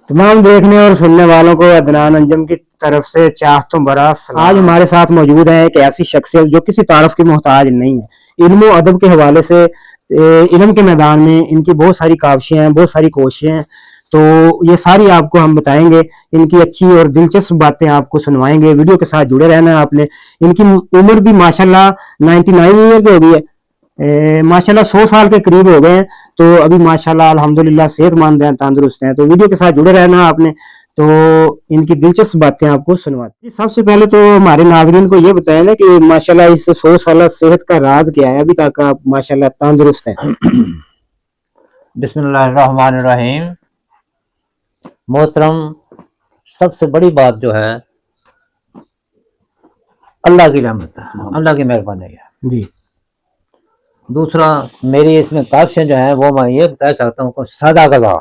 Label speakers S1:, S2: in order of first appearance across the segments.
S1: तमाम देखने और सुनने वालों को अदनान अंजम की तरफ से चाहतों बरा सलाम। आज हमारे साथ मौजूद है एक ऐसी शख्सियत जो किसी तारफ की मोहताज नहीं है। इल्म और अदब के हवाले से इल्म के मैदान में इनकी बहुत सारी काविशें हैं, बहुत सारी कोशिशें हैं। तो ये सारी आपको हम बताएंगे, इनकी अच्छी और दिलचस्प बातें आपको सुनवाएंगे। वीडियो के साथ जुड़े रहना है आपने। इनकी उम्र भी माशाल्लाह 99 ईयर की हो गई है, माशाल्लाह 100 साल के करीब हो गए हैं। तो अभी माशाल्लाह अल्हम्दुलिल्लाह सेहतमंद हैं, तंदुरुस्त हैं। तो वीडियो के साथ जुड़े रहना आपने, तो इनकी दिलचस्प बातें आपको सुनवाते हैं। सबसे पहले तो हमारे नाज़रीन को ये बताएं ना कि माशाल्लाह इस 100 साल सेहत का राज क्या है, अभी तक आप माशाल्लाह तंदुरुस्त हैं।
S2: बिस्मिल्लाहिर्रहमानिर्रहीम। मोहतरम, सबसे बड़ी बात जो है अल्लाह की रहमत है, अल्लाह की मेहरबानी है
S1: जी।
S2: दूसरा, मेरी इसमें काविशें जो हैं वो मैं ये कह सकता हूँ कि सादा गज़ा,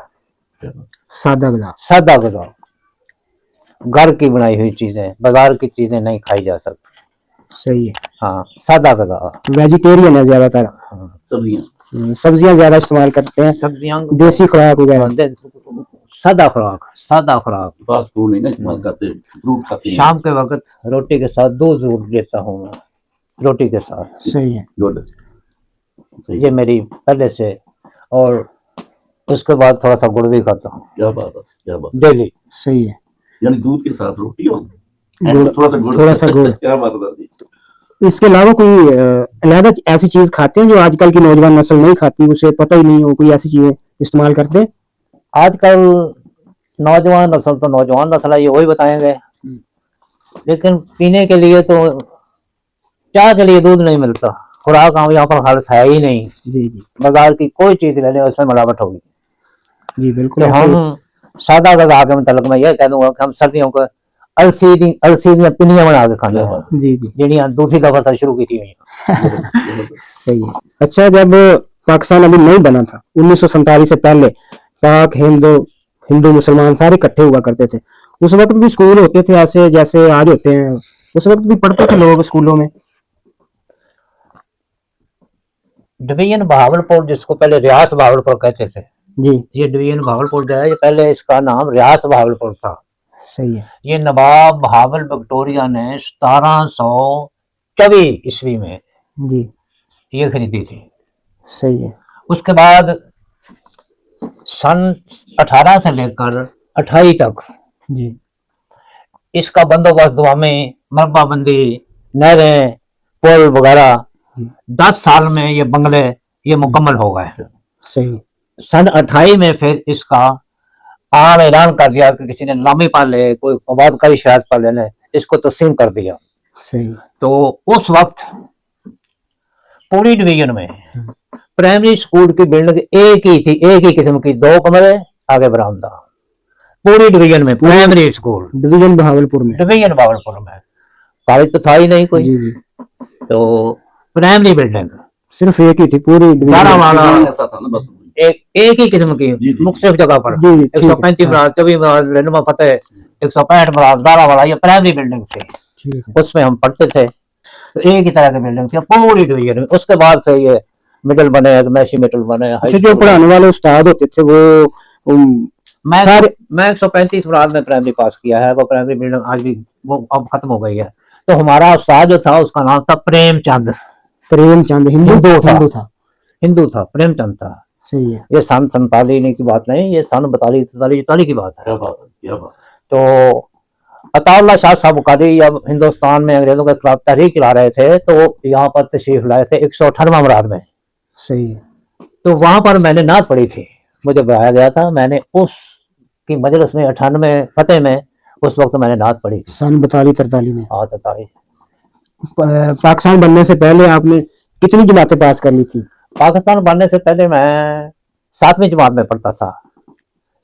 S1: सादा गज़ा,
S2: सादा गज़ा, घर की बनाई हुई चीजें, बाजार की चीजें नहीं खाई जा सकती।
S1: सही है।
S2: हाँ, सादा गज़ा।
S1: वेजिटेरियन है ज्यादातर।
S2: हाँ,
S1: सब्जियां ज्यादा इस्तेमाल करते हैं,
S2: सब्जियां,
S1: देसी खुराक वगैरह,
S2: सादा खुराक, सादा खुराक।
S3: फास्ट फूड नहीं ना इस्तेमाल करते, फ्रूट खाते हैं।
S2: शाम के वक्त रोटी के साथ दूध जरूर लेता हूँ मैं, रोटी के साथ।
S1: सही है।
S3: गुड,
S2: ये मेरी पहले से। और उसके बाद थोड़ा सा गुड़ भी खाता हूँ
S3: क्या बात है, क्या बात
S2: डेली।
S1: सही है।
S3: यानी दूध के साथ रोटी हो,
S1: गुड़, थोड़ा सा गुड़।
S3: क्या बात है जी।
S1: इसके अलावा कोई अलग ऐसी चीज खाते हैं जो आजकल की नौजवान नस्ल नहीं खाती, उसे पता ही नहीं हो, कोई ऐसी चीजें इस्तेमाल करते हैं?
S2: आजकल नौजवान नस्ल तो नौजवान नस्ल है, ये वही बताएंगे। लेकिन पीने के लिए तो चाय के लिए दूध नहीं मिलता, खुराक हम यहाँ पर खालिस है ही नहीं।
S1: जी जी
S2: बाजार की कोई चीज ले लें उसमें मिलावट होगी।
S1: जी बिल्कुल।
S2: तो हम सादा गज़ा के मतलब मैं ये कह दूंगा कि हम सर्दियों को अलसी दी पिनियां बना के खाने हैं।
S1: जी जी,
S2: जिहड़ियां दूसरी दफा से शुरू की थी।
S1: सही है। अच्छा, जब पाकिस्तान अभी नहीं बना था 1947 से पहले, पाक हिंदू मुसलमान सारे इकट्ठे हुआ करते थे। उस वक्त भी स्कूल होते थे ऐसे जैसे आज होते हैं, उस वक्त भी पढ़ते थे लोग स्कूलों में।
S2: डिवीजन बहावलपुर, जिसको पहले रियास बहावलपुर कहते थे
S1: जी,
S2: ये डिवीजन बहावलपुर जो है, ये पहले इसका नाम रियास बहावलपुर था।
S1: सही है।
S2: ये नवाब बहावल विक्टोरिया ने 1724 ईस्वी में
S1: जी,
S2: ये खरीदी थी।
S1: सही है।
S2: उसके बाद सन 18 से लेकर 28 तक
S1: जी,
S2: इसका बंदोबस्त, दुआमे, मरबा-बंदी, नहरें, पुल वगैरह 10 साल में ये बंगले ये मुकम्मल हो गए।
S1: सही।
S2: सन 28 में फिर इसका आम ऐलान कर दिया कि किसी ने लामी पा ले, कोई आबादकारी शायद पा लेने, इसको तस्लीम कर दिया।
S1: सही।
S2: तो उस वक्त पूरी डिवीजन में प्राइमरी स्कूल की बिल्डिंग एक ही थी, एक ही किस्म की, 2 कमरे आगे बरामदा, पूरी डिवीजन में प्राइमरी स्कूल,
S1: डिवीजन बहावलपुर में,
S2: डिवीजन बहावलपुर में। कॉलेज तो था ही नहीं कोई।
S1: जी जी,
S2: तो प्राइमरी बिल्डिंग
S1: सिर्फ एक ही थी पूरी
S2: बारह वाला,
S3: ऐसा था ना बस।
S2: एक ही किस्म की,
S3: जी, जी।
S2: मुख्तलिफ जगह पर।
S1: जी जी, ठीक है।
S2: 135 बरात, 24 बरात, रेनुमा फतेह, 165 बरात, 12 वाला, ये प्राइमरी बिल्डिंग थी।
S1: ठीक है।
S2: उसमें हम पढ़ते थे। तो एक ही तरह की बिल्डिंग थी पूरी डिवीजन में। उसके बाद फिर ये मिडिल बने, मैशी मिडिल बने।
S1: अच्छा, जो पढ़ाने वाले उस्ताद होते थे वो
S2: मैं 135 बरात में प्राइमरी पास किया है। वो प्राइमरी बिल्डिंग आज भी वो अब खत्म हो गई है। तो हमारा उस्ताद जो था उसका नाम था प्रेमचंद। हिंदू था, प्रेमचंद था।
S1: सही है।
S2: ये सन 47 की बात नहीं, ये सन 42 की बात है।
S3: क्या बात है, क्या बात।
S2: तो अताउल्लाह शाह साहब बुखारी जब हिंदुस्तान में अंग्रेजों के खिलाफ तहरीक चला रहे थे तो यहाँ पर तशरीफ लाए थे 158वां मुराद में।
S1: सही है।
S2: तो वहां पर मैंने नात पढ़ी थी, मुझे बुलाया गया था। मैंने उस की मजलिस में 98 फतेह में उस वक्त मैंने नात पढ़ी थी,
S1: सन 42-43 में।
S2: हाँ, 43।
S1: पाकिस्तान बनने से पहले आपने कितनी जमातें पास कर ली थी?
S2: पाकिस्तान बनने से पहले मैं 7वीं जमात में पढ़ता था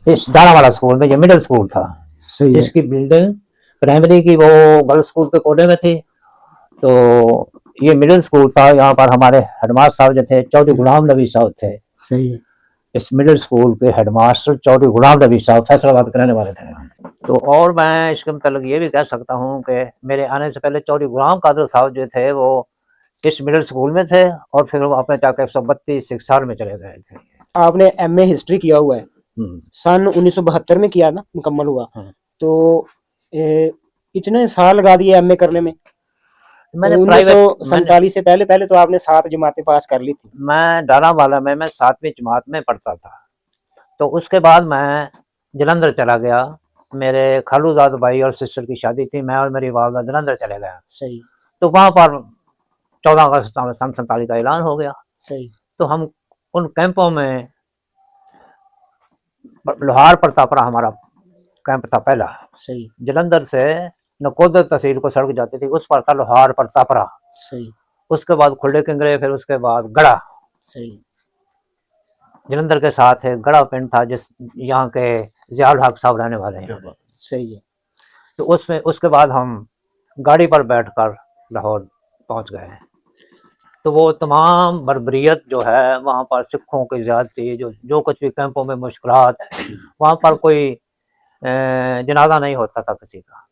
S2: इस डाला वाला स्कूल में। ये मिडिल स्कूल था।
S1: सही है।
S2: इसकी बिल्डिंग प्राइमरी की वो गर्ल्स स्कूल के कोने में थी। तो ये मिडिल स्कूल था। यहाँ पर हमारे हेडमास्टर साहब जो थे चौधरी गुलाम नबी साहब थे।
S1: सही है।
S2: इस मिडिल स्कूल के हेडमास्टर चौधरी गुलाम नबी साहब फैसलाबाद के रहने वाले थे। तो और मैं इसके मतलब ये भी कह सकता हूँ कि मेरे आने से पहले चौधरी गुलाम कादर साहब जो थे वो इस मिडिल स्कूल में थे और फिर वो अपने जाकर 132 साल में चले गए थे।
S1: आपने एमए हिस्ट्री किया हुआ है, सन 1972 में किया ना, मुकम्मल हुआ।
S2: हाँ।
S1: तो इतने साल लगा दिए एमए करने में।
S2: मैंने
S1: तो
S2: प्राइवेट
S1: 1947 से पहले तो आपने 7 जमातें पास कर ली थी।
S2: मैं डालावाला में मैं 7वीं जमात में पढ़ता था। तो उसके बाद मैं जलंधर चला गया, मेरे खालूजाद भाई और सिस्टर की शादी थी, मैं और मेरी वालदा जलंधर चले गए।
S1: सही।
S2: तो वहाँ पर 14 अगस्त सन 47 का ऐलान हो गया।
S1: सही।
S2: तो हम उन कैंपों में, लोहार प्रतापरा हमारा कैंप था पहला।
S1: सही।
S2: जलंधर से नकोदर तहसील को सड़क जाती थी, उस पर था लोहार प्रतापरा।
S1: सही।
S2: उसके बाद खुले किंगरे, फिर उसके बाद गढ़ा।
S1: सही।
S2: जलंधर के साथ एक गढ़ा पिंड था, जिस यहाँ के ज़ियाउल हक साहब रहने वाले हैं।
S1: सही है।
S2: तो उसमें उसके बाद हम गाड़ी पर बैठकर लाहौर पहुंच गए। तो वो तमाम बर्बरियत जो है वहाँ पर, सिखों की ज़्यादती, जो कुछ भी कैंपों में मुश्किलात, वहाँ पर कोई जनाजा नहीं होता था किसी का,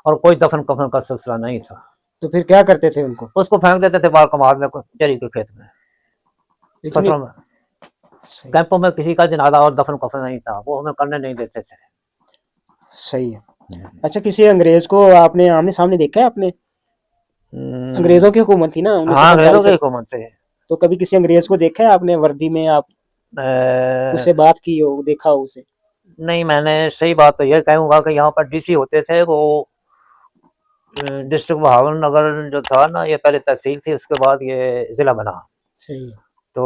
S2: और कोई दफन कफन का सिलसिला नहीं था।
S1: तो फिर क्या करते थे उनको?
S2: उसको फेंक देते थे बाल कमाद में, चरी के खेत में, फसलों में। कैंपों में किसी का जनाजा और दफन कफन नहीं था, वो हमें करने नहीं देते थे।
S1: सही है। अच्छा, किसी अंग्रेज को आपने आमने सामने देखा है आपने? अंग्रेजों की हुकूमत थी ना?
S2: हाँ, अंग्रेजों की हुकूमत से।
S1: तो कभी किसी अंग्रेज को देखा है आपने वर्दी में? आप उससे बात की हो, देखा हो उसे?
S2: नहीं, मैंने सही बात तो ये कहूँगा कि यहाँ पर डीसी होते थे, वो डिस्ट्रिक्ट बहावल नगर जो था ना, ये पहले तहसील थी, उसके बाद ये जिला बना।
S1: सही है।
S2: तो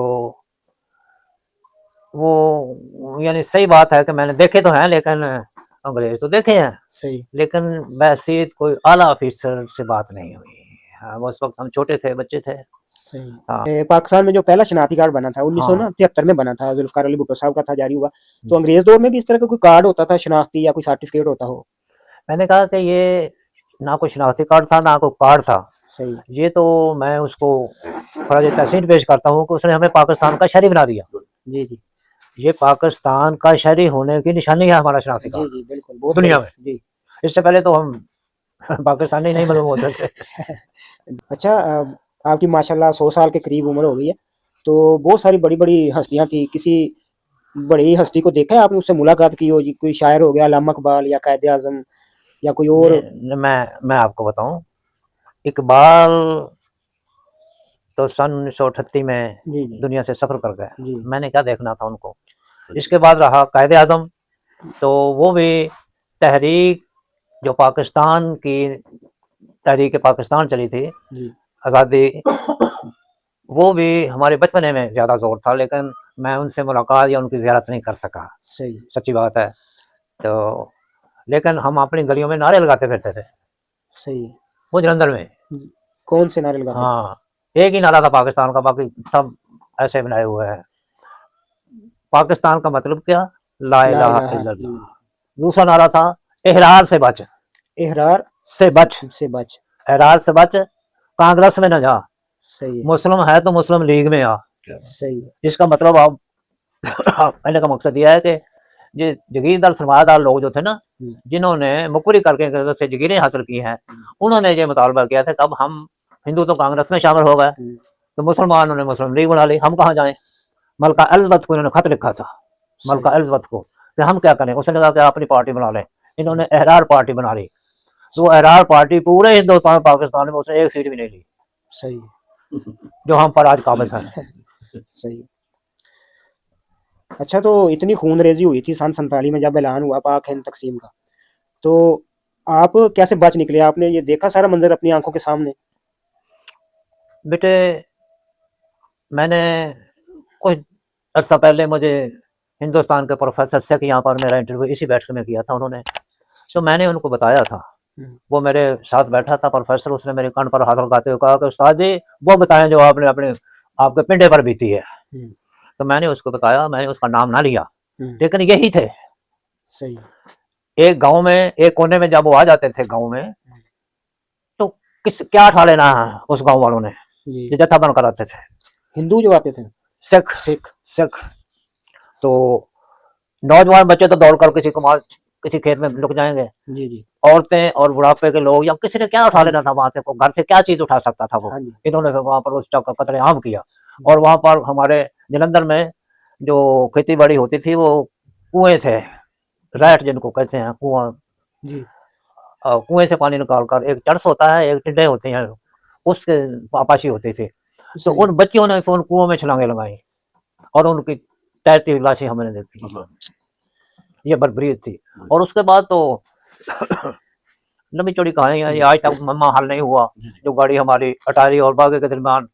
S2: वो यानी सही बात है कि मैंने देखे तो हैं, लेकिन अंग्रेज तो देखे हैं।
S1: सही।
S2: लेकिन वैसे कोई आला ऑफिसर से बात नहीं हुई। हाँ, उस वक्त हम छोटे थे, बच्चे थे।
S1: सही।
S2: हाँ।
S1: पाकिस्तान में जो पहला शनाख्ती कार्ड बना था 1973 में बना था, जुल्फकार अली भुट्टो साहब का था, जारी हुआ। तो अंग्रेज दौर में भी इस तरह का कोई कार्ड होता था शनाख्ती, या कोई सर्टिफिकेट होता हो?
S2: मैंने कहा कि ये ना कोई शनाख्ती कार्ड था, ना कोई कार्ड था।
S1: सही।
S2: ये तो मैं उसको खराज तहसीन पेश करता हूँ कि उसने हमें पाकिस्तान का शहरी बना दिया।
S1: जी जी।
S2: ये पाकिस्तान का शहरी होने की निशानी है हमारा शनाख्ती कार्ड।
S1: जी जी, बिल्कुल, बहुत
S2: दुनिया में।
S1: जी।
S2: इससे पहले तो हम पाकिस्तानी नहीं मालूम होते थे।
S1: अच्छा, आपकी माशाल्लाह 100 साल के करीब उम्र हो गई है, तो बहुत सारी बड़ी बड़ी हस्तियां थी। किसी बड़ी हस्ती को देखा है आपने, उससे मुलाकात की हो जी? कोई शायर हो गया, अल्लामा इकबाल, या कायदे आजम, या कोई और?
S2: मैं आपको बताऊं, इकबाल तो सन 1938 में
S1: जी जी।
S2: दुनिया से सफर कर गए।
S1: जी।
S2: मैंने क्या देखना था उनको। इसके बाद रहा कायदे आजम, तो वो भी तहरीक जो पाकिस्तान की तहरीक पाकिस्तान चली थी,
S1: जी।
S2: आज़ादी, वो भी हमारे बचपने में ज़्यादा जोर था, लेकिन मैं उनसे मुलाकात या उनकी ज़ियारत नहीं कर सका।
S1: सही।
S2: सच्ची बात है। तो लेकिन हम अपनी गलियों में नारे लगाते फिरते थे।
S1: सही।
S2: वो जलंधर में।
S1: कौन से नारे लगाते?
S2: हाँ, एक ही नारा था पाकिस्तान का, बाकी सब ऐसे बनाए हुए हैं। पाकिस्तान का मतलब क्या? ला इलाहा इल्लल्लाह। दूसरा नारा था एहरार से बच,
S1: एहरार
S2: से बच,
S1: से बच।
S2: एहरार से बच, कांग्रेस में न जा,
S1: सही है।
S2: मुस्लिम है तो मुस्लिम लीग में आ।
S1: सही है।
S2: इसका मतलब आप कहने का मकसद यह है कि ये जगीरदार सरमायादार लोग जो थे ना, जिन्होंने मुखबरी करके अंग्रेजों से जगीरें हासिल की हैं, उन्होंने ये मुतालबा किया था कि अब हम हिंदू तो कांग्रेस में शामिल हो गए, तो मुसलमानों ने मुस्लिम लीग बना ली, हम कहाँ जाएं। मलका एलिज़ाबेथ को इन्होंने खत लिखा था, मलका एलिज़ाबेथ को, कि हम क्या करें। उसने कहा कि आप अपनी पार्टी बना लें। इन्होंने एहरार पार्टी बना ली। तो एहरार पार्टी पूरे हिंदुस्तान पाकिस्तान में उसने एक सीट भी नहीं ली।
S1: सही।
S2: जो हम पर आज काबिज हैं।
S1: सही। अच्छा, तो इतनी खूनरेजी हुई थी सन 47 में जब ऐलान हुआ पाक हिंद तकसीम का, तो आप कैसे बच निकले? आपने ये देखा सारा मंजर अपनी आंखों के सामने?
S2: बेटे, मैंने कुछ अर्सा पहले मुझे हिंदुस्तान के प्रोफेसर से कि यहाँ पर मेरा इंटरव्यू इसी बैठक में किया था उन्होंने, तो मैंने उनको बताया था। वो मेरे साथ बैठा था प्रोफेसर, उसने मेरे कान पर हाथ लगाते हुए कहा कि उस्ताद जी वो बताएं जो आपने अपने आपके पिंडे पर बीती है। तो मैंने उसको बताया, मैंने उसका नाम ना लिया, लेकिन यही थे।
S1: सही।
S2: एक गांव में, एक कोने में जब वो आ जाते थे गांव में, तो क्या उठा लेना है उस गांव वालों ने, जत्था बनकर आते थे।
S1: हिंदू जो आते थे? सिख।
S2: तो नौजवान बच्चे तो दौड़कर किसी खेत में लुक जाएंगे।
S1: जी जी।
S2: औरतें और बुढ़ापे के लोग, या किसी ने क्या उठा लेना था वहां से, घर से क्या चीज उठा सकता था वो। इन्होंने वहां पर उस का कत्लेआम किया। और वहां पर हमारे जलंधर में जो खेती बाड़ी होती थी, वो कुएं थे, रैट जिनको कहते हैं, कुआं,
S1: जी
S2: कुएं से पानी निकाल कर, एक चरस होता है, एक टिड्डे होते हैं, उसके आपाशी होते थे। तो
S1: सही।
S2: उन बच्चियों ने उन कुओं में छलांगे लगाई और उनकी तैरती हुई लाशें हमने देखी।
S3: अल्लाह।
S2: ये बर्बरीत थी। और उसके बाद तो लंबी चौड़ी कहानी है, ये आज तक मम्मा हल नहीं हुआ।
S3: जी जी।
S2: जो गाड़ी हमारी अटारी और बागे के दरमियान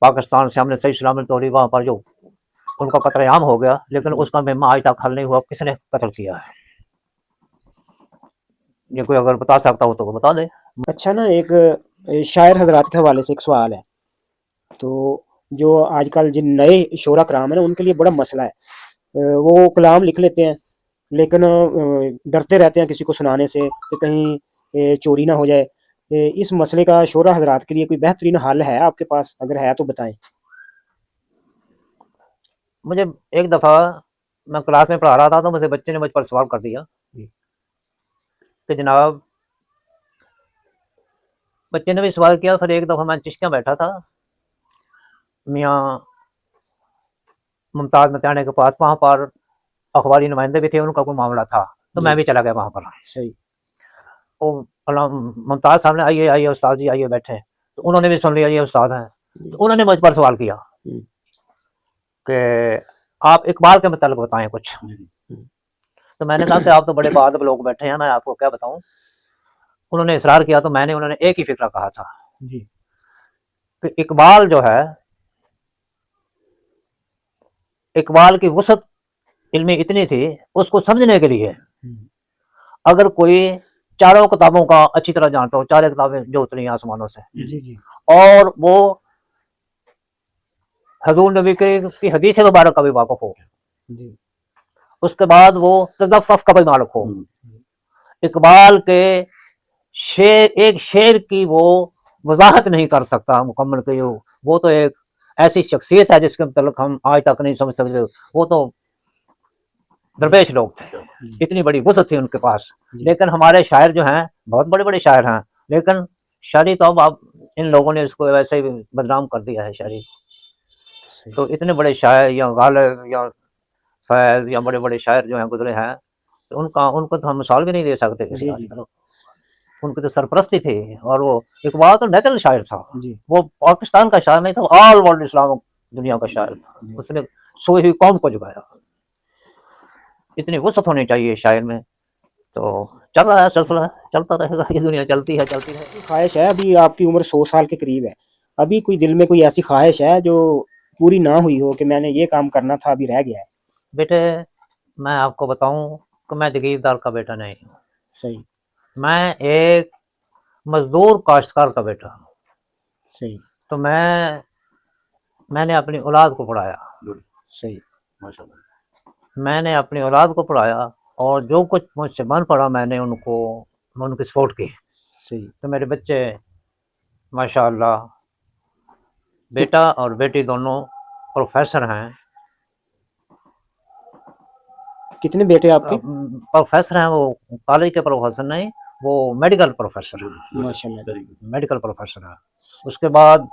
S2: पाकिस्तान से हमने सही सलामत तोड़ी, वहां पर जो उनका कत्लेआम हो गया, लेकिन उसका मम्मा आज तक हल नहीं हुआ, किसने कत्ल किया है। ये कोई अगर बता सकता हो तो वो बता दे।
S1: अच्छा ना, एक शायर हजरात के हवाले से एक सवाल है। तो जो आजकल जिन नए शोरा कराम है ना, उनके लिए बड़ा मसला है। वो कलाम लिख लेते हैं, लेकिन डरते रहते हैं किसी को सुनाने से कि कहीं चोरी ना हो जाए। इस मसले का शोरा हजरात के लिए कोई बेहतरीन हल है आपके पास? अगर है तो बताएं।
S2: मुझे एक दफा मैं क्लास में पढ़ा रहा था, तो मुझे बच्चे ने मुझ पर सवाल कर दिया कि जनाब, बच्चे ने भी सवाल किया। फिर एक दफा मैं चिश्तियाँ बैठा था मियाँ मुमताज मताने के पास, वहां पर अखबारी नुमाइंदे भी थे, उनका कोई मामला था, तो मैं भी चला गया वहां पर।
S1: सही।
S2: वो मुमताज साहब ने, आइए आइए उस्ताद जी आइए बैठे। तो उन्होंने भी सुन लिया ये उस्ताद हैं। तो उन्होंने मुझ पर सवाल किया कि आप इकबाल के मतलब बताएं कुछ।
S3: जी जी।
S2: तो मैंने कहा कि आप तो बड़े बादब लोग बैठे हैं, मैं आपको क्या बताऊं। उन्होंने इसरार किया, तो मैंने उन्होंने एक ही फिक्रा कहा था
S1: जी
S2: कि इकबाल जो है, इकबाल की वसत इल्मी इतनी थी, उसको समझने के लिए अगर कोई चारों किताबों का अच्छी तरह जानता हो, चारों किताबें जो उतरी आसमानों से,
S1: जी जी
S2: और वो हजूर नबी की हदीस मुबारक का भी वाकफ हो,
S1: जी
S2: उसके बाद वो तज़फ़्फ़ुफ़ का भी मालिक हो, इकबाल के एक शेर की वो वजाहत नहीं कर सकता मुकम्मल के, वो तो एक ऐसी शख्सियत है जिसके मतलब हम आज तक नहीं समझ सकते। वो तो दरवेश लोग थे, इतनी बड़ी वसत थी उनके पास। लेकिन हमारे शायर जो हैं, बहुत बड़े बड़े शायर हैं, लेकिन शायरी तो अब इन लोगों ने इसको वैसे ही बदनाम कर दिया है शायरी। तो इतने बड़े शायर या गालिब या फैज़ या बड़े बड़े शायर जो हैं गुजरे हैं, तो उनको तो हम मिसाल भी नहीं दे सकते किसी
S1: जी
S2: आज
S1: जी
S2: तरफ। उनकी तो सरपरस्ती थी। और वो इकबाल तो नेचुरल शायर था,
S1: जी
S2: वो पाकिस्तान का शायर नहीं था, ऑल वर्ल्ड इस्लाम दुनिया का शायर था। उसने सोई हुई कौम को जगाया। इतनी वसत होनी चाहिए शायर में। तो चल रहा है सिलसिला, चलता रहेगा, ये दुनिया चलती है चलती रहेगी।
S1: ख्वाहिश है, अभी आपकी उम्र 100 साल के करीब है, अभी कोई दिल में कोई ऐसी ख्वाहिश है जो पूरी ना हुई हो कि मैंने ये काम करना था अभी रह गया है?
S2: बेटे, मैं आपको बताऊं कि मैं जगीरदार का बेटा नहीं हूँ,
S1: सही
S2: मैं एक मजदूर काश्तकार का बेटा हूँ।
S1: सही
S2: तो मैंने अपनी औलाद को पढ़ाया,
S1: सही
S3: माशाल्लाह।
S2: मैंने अपनी औलाद को पढ़ाया, और जो कुछ मुझसे बन पड़ा मैं उनकी सपोर्ट की।
S1: सही।
S2: तो मेरे बच्चे माशाअल्लाह, बेटा और बेटी दोनों प्रोफेसर हैं।
S1: कितने बेटे आपके?
S2: प्रोफेसर हैं, वो कॉलेज के प्रोफेसर नहीं, वो मेडिकल प्रोफेसर हैं,
S1: माशाल्लाह।
S2: मेडिकल प्रोफेसर है। उसके बाद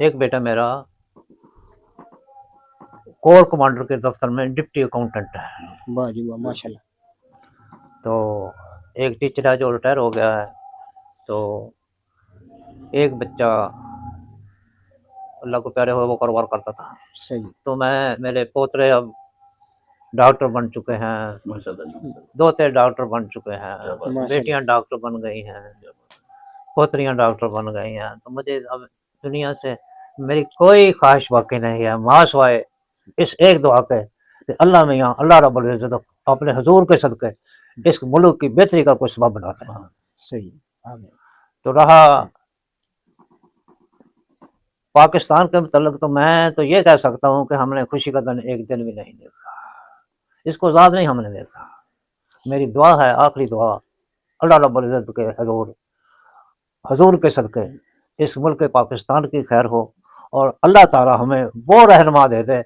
S2: एक बेटा मेरा कोर कमांडर के दफ्तर में डिप्टी अकाउंटेंट है।
S1: वाह जी वाह, माशाल्लाह।
S2: तो एक टीचर है जो रिटायर हो गया है। तो एक बच्चा अल्लाह को प्यारे हुए वो कारोबार करता था।
S1: सही।
S2: तो मेरे पोतरे अब डॉक्टर बन चुके हैं,
S3: माशाल्लाह।
S2: दोते डॉक्टर बन चुके हैं,
S1: माशाल्लाह।
S2: बेटियां डॉक्टर बन गई हैं, पोतरियां डॉक्टर बन गई हैं। तो मुझे अब दुनिया से मेरी कोई ख्वाहिश बाकी नहीं है, मासवाए इस एक दुआ के कि अल्लाह मियाँ अल्लाह रब्बुल इज़्ज़त अपने हुजूर के सदके इस मुल्क की बेहतरी का कोई सबब बना दे।
S1: सही। आमीन।
S2: तो रहा पाकिस्तान के मतलब, तो मैं तो ये कह सकता हूँ कि हमने खुशी का दिन एक दिन भी नहीं देखा, इसको ज़्यादा नहीं हमने देखा। मेरी दुआ है, आखिरी दुआ, अल्लाह रब्बुल इज़्ज़त के हुजूर के सदके इस मुल्क पाकिस्तान की खैर हो, और अल्लाह ताला हमें वो रहनुमा दे दे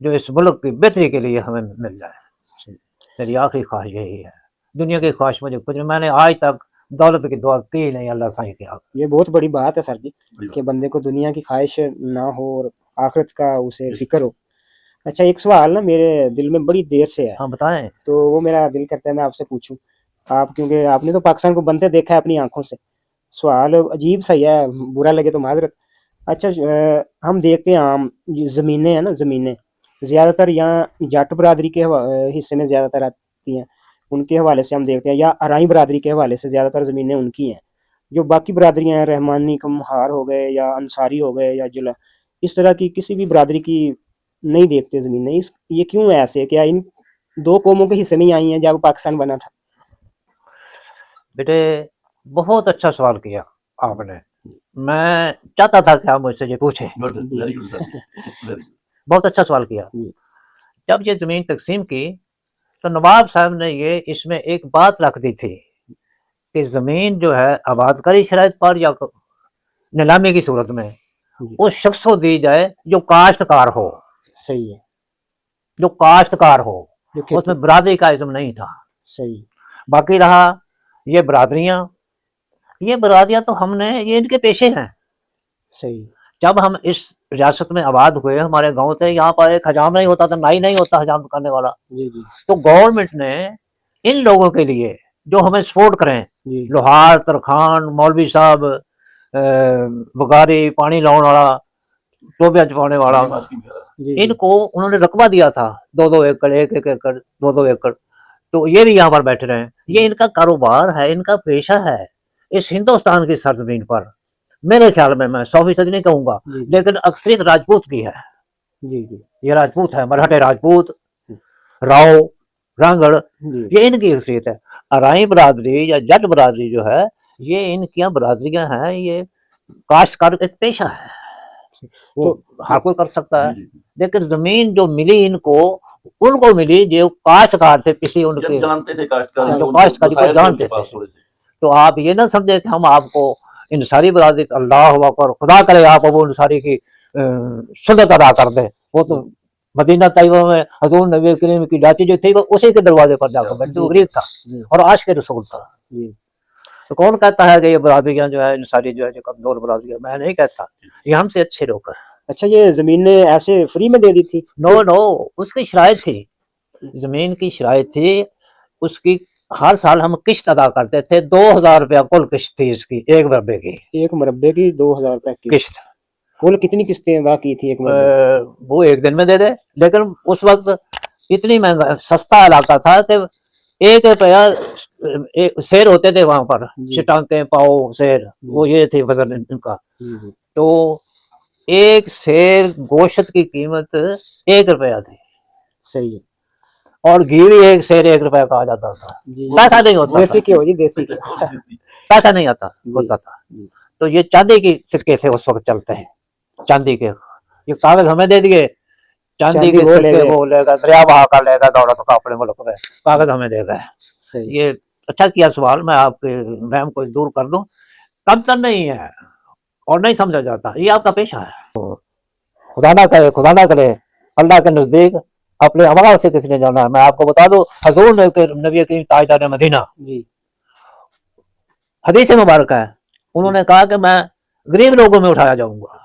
S2: जो इस मुल्क की बेहतरी के लिए हमें मिल जाए। मेरी आखिरी ख्वाहिश यही है। दुनिया की ख्वाहिश मुझे कुछ, मैंने आज तक दौलत की दुआ की नहीं, अल्लाह सही किया।
S1: ये बहुत बड़ी बात है सर जी कि बंदे को दुनिया की ख्वाहिश ना हो और आखिरत का उसे फिक्र हो। اچھا ایک سوال نا میرے دل میں بڑی دیر سے ہے,
S2: ہاں بتائیں.
S1: تو وہ میرا دل کرتا ہے میں آپ سے پوچھوں. آپ کیونکہ آپ نے تو پاکستان کو بنتے دیکھا ہے اپنی آنکھوں سے, سوال عجیب سا ہی ہے, برا لگے تو معذرت. اچھا ہم دیکھتے ہیں عام زمینیں ہیں نا, زمینیں زیادہ تر یہاں جٹ برادری کے حصے میں زیادہ تر آتی ہیں, ان کے حوالے سے ہم دیکھتے ہیں, یا ارائی برادری کے حوالے سے زیادہ تر زمینیں ان کی ہیں. جو باقی برادریاں ہیں, رحمانی کمہار ہو گئے یا انصاری ہو گئے یا جلا, اس طرح کی کسی بھی برادری کی نہیں دیکھتے زمینیں. یہ کیوں ہے ایسے, کیا ان دو قوموں کے حصے نہیں آئی ہیں جب پاکستان بنا تھا؟
S2: بیٹے بہت اچھا سوال کیا آپ نے, میں چاہتا تھا کہ آپ مجھ سے یہ پوچھیں.
S3: ویری گڈ سر, ویری گڈ.
S2: بہت اچھا سوال کیا. جب یہ زمین تقسیم کی تو نواب صاحب نے یہ اس میں ایک بات رکھ دی تھی کہ زمین جو ہے آباد کاری شرائط پر یا نیلامی کی صورت میں اس شخص کو دی جائے جو کاشتکار ہو.
S1: صحیح ہے,
S2: جو کاشتکار ہو,
S1: جو
S2: اس میں برادری کا عزم نہیں تھا.
S1: صحیح.
S2: باقی رہا یہ برادریاں تو ہم نے, یہ ان کے پیشے ہیں.
S1: صحیح.
S2: جب ہم اس ریاست میں آباد ہوئے, ہمارے گاؤں تھے, یہاں پر ایک حجام نہیں ہوتا تھا, نائی نہیں ہوتا حجام کرنے والا.
S1: جی جی
S2: تو گورنمنٹ نے ان لوگوں کے لیے جو ہمیں سپورٹ کریں,
S1: جی
S2: لوہار, ترخان, مولوی صاحب, بغاری, پانی لاؤن والا, ٹوبیاں چپانے والا,
S1: جی
S2: ان کو انہوں نے رقبہ دیا تھا 2-2 ایکڑ, 1-1 ایکڑ, 2-2 ایکڑ. تو یہ بھی یہاں پر بیٹھے رہے. یہ ان کا کاروبار ہے, ان کا پیشہ ہے اس ہندوستان کی سرزمین پر. میرے خیال میں 100% نہیں کہوں گا,
S1: جی
S2: لیکن اکثریت راجپوت کی ہے.
S1: جی جی
S2: یہ راجپوت ہے, مرہٹے راجپوت, راؤ, رانگڑ,
S1: جی
S2: یہ ان کی اکثریت ہے. ارائی برادری یا جٹ برادری جو ہے, یہ ان کی برادریاں ہیں, یہ کاشتکار ایک پیشہ ہے, وہ ہر کوئی کر سکتا ہے. لیکن زمین جو ملی ان کو ملی جو کاشتکار تھے پچھلی, ان کے
S3: جانتے تھے
S2: جو کاشتکاری کو جانتے تھے. تو آپ یہ نہ سمجھے کہ ہم آپ کو انصاری برادری, اللہ اکبر, خدا کرے آپ وہ انصاری کی سنت ادا کر دیں. وہ تو مدینہ طیبہ میں حضور نبی کریم کی ڈاچی جو تھی وہ اسی کے دروازے پر جا کر بیٹھتے, وہ غریب تھا اور عاشق رسول تھا. تو کون کہتا ہے کہ یہ برادریاں جو ہے انصاری جو ہے جو کمزور برادریاں, میں نہیں کہتا, یہ ہم سے اچھے لوگ ہیں.
S1: اچھا یہ زمینیں ایسے فری میں دے دی تھی؟
S2: نو, اس کی شرائط تھی, زمین کی شرائط تھی. اس کی ہر سال ہم قسط ادا کرتے تھے, 2000 روپیہ کل قسط تھی اس کی, ایک مربے کی.
S1: ایک مربے کی 2000 روپے کی
S2: قسط.
S1: کل کتنی قسطیں ادا کی تھی ایک مربے؟
S2: وہ ایک دن میں دے دے, لیکن اس وقت اتنی مہنگا سستا علاقہ تھا کہ 1 روپیہ سیر ہوتے تھے وہاں پر, شٹانتے, پاؤ, سیر, وہ یہ تھے وزن ان کا. تو ایک سیر گوشت کی قیمت 1 روپیہ تھی.
S1: صحیح.
S2: اور گھی بھی ایک سیر 1 روپیہ کہا جاتا تھا. پیسہ نہیں ہوتا,
S1: دیسی گھیو جی, دیسی گھیو.
S2: پیسہ نہیں آتا ہوتا تھا. تو یہ چاندی کی سکے تھے اس وقت چلتے ہیں, چاندی کے. یہ کاغذ ہمیں دے دیے, چاندی کے سکے وہ لے گا, دریا بہا کر لے گا دولت کا اپنے ملک میں, کاغذ ہمیں دے گئے. یہ اچھا کیا سوال, میں آپ کے وہم کو دور کر دوں. کم تر نہیں ہے اور نہیں سمجھا جاتا, یہ آپ کا پیشہ ہے. خدا نہ کرے اللہ کے نزدیک اپنے عمال سے کس نے جانا ہے. میں آپ کو بتا دوں, حضور نبی کریم تاجدار مدینہ, حدیث مبارکہ ہے, انہوں نے کہا کہ میں غریب لوگوں میں اٹھایا جاؤں گا.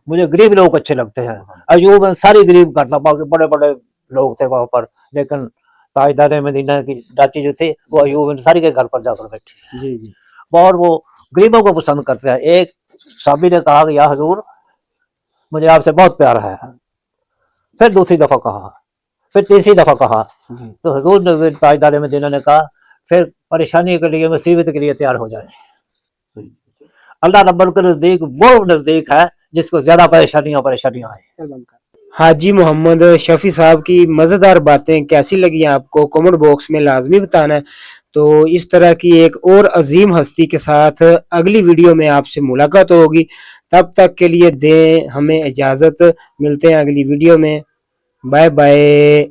S2: مجھے غریب لوگ اچھے لگتے ہیں. ایوب انصاری غریب کرتا, باقی بڑے بڑے لوگ تھے وہاں پر, لیکن تاجدار مدینہ کی ڈاچی جو تھی وہ ایوب انصاری کے گھر پر جا کر بیٹھی, اور وہ غریبوں کو پسند کرتے ہیں. ایک صحابی نے کہا کہ یا حضور مجھے آپ سے بہت پیار ہے. پھر دوسری دفعہ کہا, پھر تیسری دفعہ کہا, تو حضور نے تاجدار مدینہ نے کہا پھر پریشانی کے لیے, مصیبت کے لیے تیار ہو جائے. اللہ رب کے نزدیک وہ نزدیک ہے جس کو زیادہ پریشانیاں آئیں.
S1: حاجی محمد شفیع صاحب کی مزیدار باتیں کیسی لگی آپ کو کمنٹ باکس میں لازمی بتانا ہے. تو اس طرح کی ایک اور عظیم ہستی کے ساتھ اگلی ویڈیو میں آپ سے ملاقات ہوگی. تب تک کے لیے دیں ہمیں اجازت, ملتے ہیں اگلی ویڈیو میں. Bye bye.